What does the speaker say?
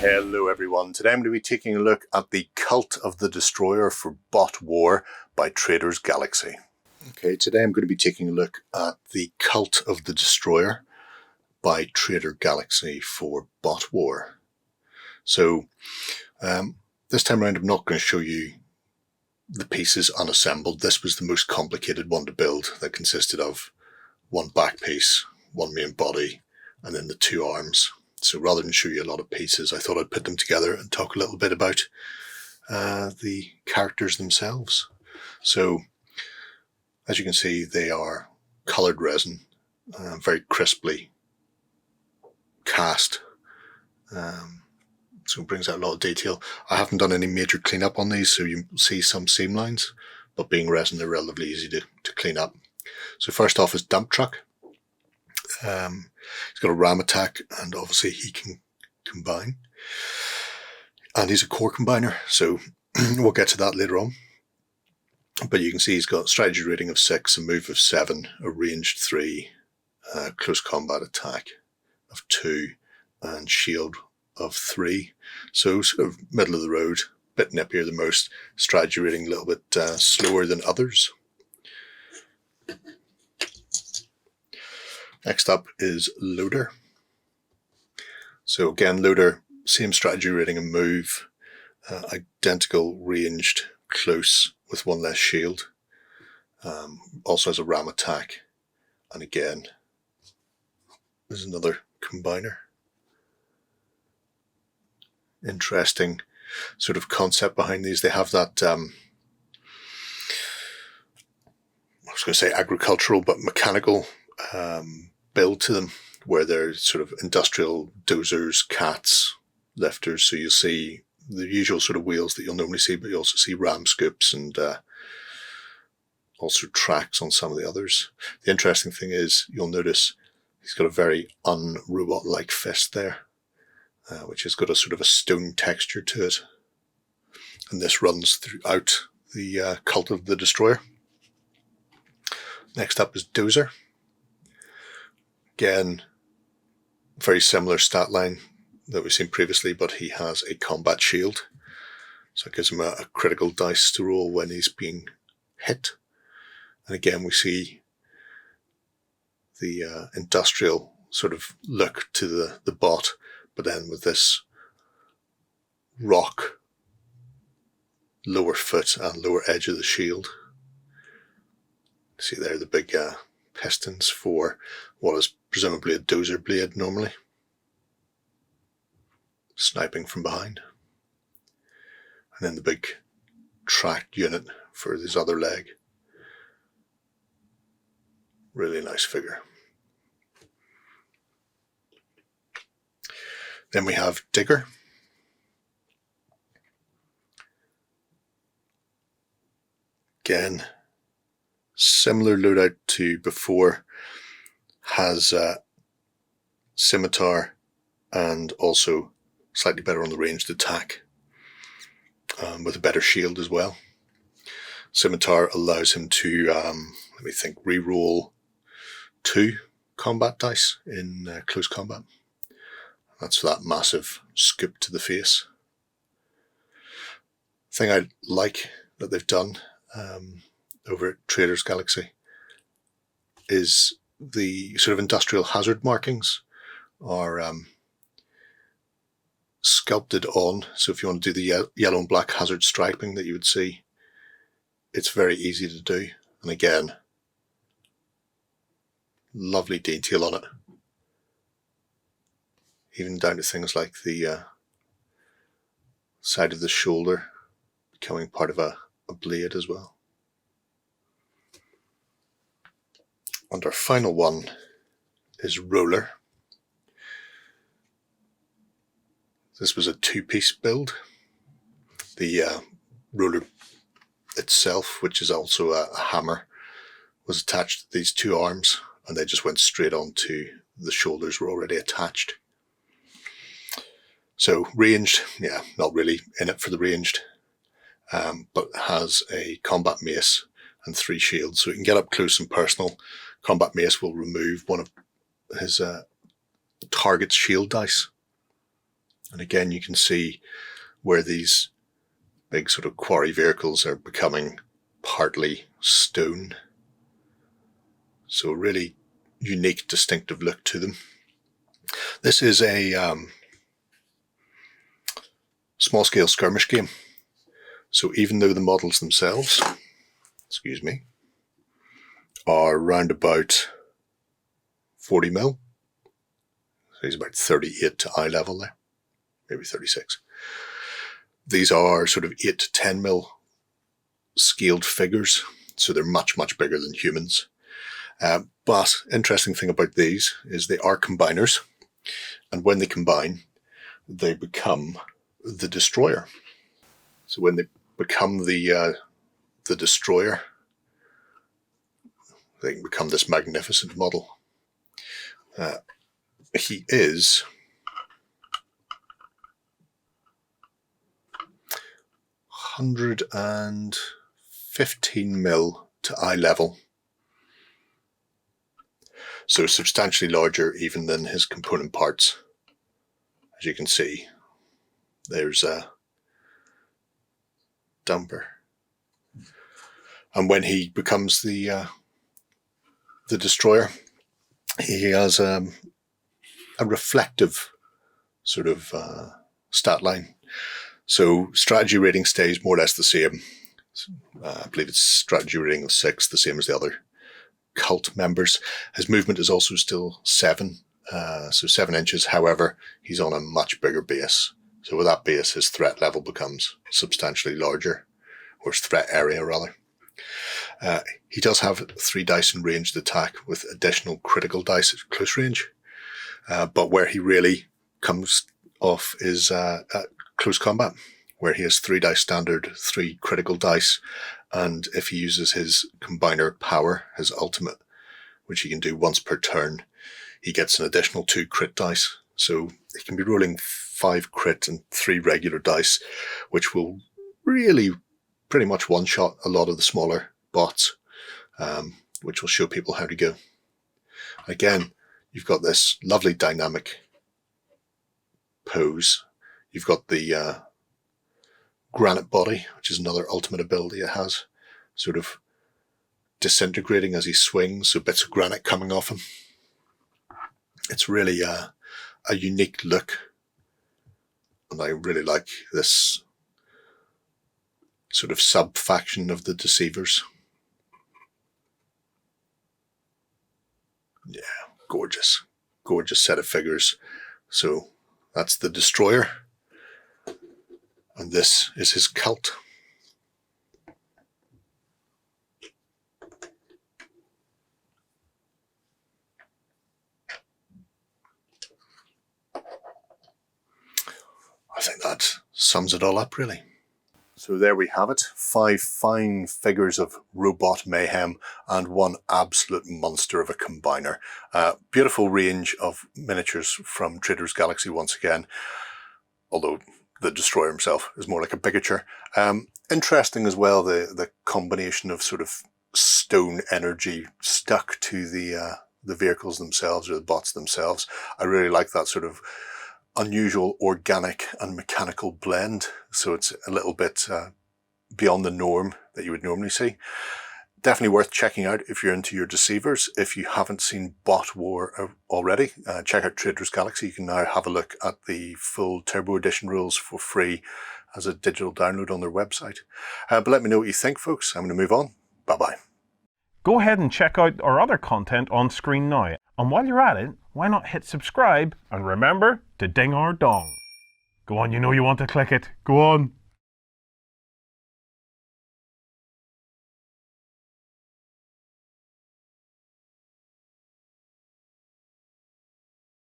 Hello everyone, today I'm going to be taking a look at the Cult of the Destroyer for Bot War by Traders Galaxy. Okay, today I'm going to be taking a look at the Cult of the Destroyer by Trader Galaxy for Bot War. So this time around I'm not going to show you the pieces unassembled. This was the most complicated one to build, that consisted of one back piece, one main body, and then the two arms. So rather than show you a lot of pieces, I thought I'd put them together and talk a little bit about the characters themselves. So, as you can see, they are coloured resin, very crisply cast. So it brings out a lot of detail. I haven't done any major cleanup on these, so you see some seam lines, but being resin, they're relatively easy to clean up. So first off is Dump Truck. He's got a ram attack, and obviously he can combine. And he's a core combiner, so we'll get to that later on. But you can see he's got strategy rating of 6, a move of 7, a ranged 3, close combat attack of 2, and shield of 3. So sort of middle of the road, bit nippier than most. Strategy rating a little bit slower than others. Next up is Loader. So again, Loader, same strategy rating and move, identical ranged close with 1 less shield. Also has a ram attack, and again, there's another combiner. Interesting sort of concept behind these. They have that, I was going to say agricultural, but mechanical build to them, where they're sort of industrial dozers, cats, lifters. So you'll see the usual sort of wheels that you'll normally see, but you also see ram scoops and also tracks on some of the others. The interesting thing is you'll notice he's got a very un-robot-like fist there, which has got a sort of a stone texture to it. And this runs throughout the Cult of the Destroyer. Next up is Dozer. Again, very similar stat line that we've seen previously, but he has a combat shield. So it gives him a critical dice to roll when he's being hit. And again, we see the industrial sort of look to the bot, but then with this rock lower foot and lower edge of the shield. See there the big pistons for what is presumably a dozer blade normally. Sniping from behind. And then the big tracked unit for his other leg. Really nice figure. Then we have Digger. Again, similar loadout to before, has scimitar and also slightly better on the ranged attack, with a better shield as well. Scimitar allows him to, let me think, reroll 2 combat dice in close combat. That's for that massive scoop to the face. Thing I like that they've done over at Traders Galaxy is the sort of industrial hazard markings are sculpted on. So if you want to do the yellow and black hazard striping that you would see, it's very easy to do. And again, lovely detail on it. Even down to things like the side of the shoulder becoming part of a blade as well. And our final one is Roller. This was a 2-piece build. The roller itself, which is also a hammer, was attached to these 2 arms, and they just went straight onto the shoulders, were already attached. So ranged, yeah, not really in it for the ranged, but has a combat mace and 3 shields, so he can get up close and personal. Combat mace will remove one of his target's shield dice, And again, you can see where these big sort of quarry vehicles are becoming partly stone. So a really unique, distinctive look to them. This is a small-scale skirmish game. So even though the models themselves, excuse me, are round about 40 mil, so he's about 38 to eye level there, maybe 36. These are sort of 8 to 10 mil scaled figures, so they're much, much bigger than humans. But interesting thing about these is they are combiners, and when they combine, they become the destroyer. So when they become the destroyer, they can become this magnificent model. He is 115 mil to eye level. So substantially larger even than his component parts. As you can see, there's a dumper. And when he becomes the destroyer, he has a reflective sort of stat line. So strategy rating stays more or less the same. I believe it's strategy rating of 6, the same as the other cult members. His movement is also still 7, so 7 inches. However, he's on a much bigger base. So with that base, his threat level becomes substantially larger, or his threat area rather. He does have 3 dice in ranged attack with additional critical dice at close range. But where he really comes off is at close combat, where he has 3 dice standard, 3 critical dice, and if he uses his combiner power, his ultimate, which he can do once per turn, he gets an additional 2 crit dice. So he can be rolling 5 crit and 3 regular dice, which will really pretty much one-shot a lot of the smaller bots, which will show people how to go. Again, you've got this lovely dynamic pose. You've got the granite body, which is another ultimate ability it has, sort of disintegrating as he swings, so bits of granite coming off him. It's really a unique look, and I really like this sort of sub-faction of the Deceivers. Yeah, gorgeous. Gorgeous set of figures. So that's the Destroyer. And this is his cult. I think that sums it all up, really. So there we have it. 5 fine figures of robot mayhem and 1 absolute monster of a combiner. Beautiful range of miniatures from Traders Galaxy once again, although the Destroyer himself is more like a bigature. Interesting as well, the combination of sort of stone energy stuck to the vehicles themselves or the bots themselves. I really like that sort of unusual organic and mechanical blend. So it's a little bit beyond the norm that you would normally see. Definitely worth checking out if you're into your Deceivers. If you haven't seen Bot War already, check out Traders Galaxy. You can now have a look at the full Turbo Edition rules for free as a digital download on their website. But let me know what you think, folks. I'm going to move on. Bye-bye. Go ahead and check out our other content on screen now. And while you're at it, why not hit subscribe and remember to ding our dong. Go on, you know you want to click it. Go on.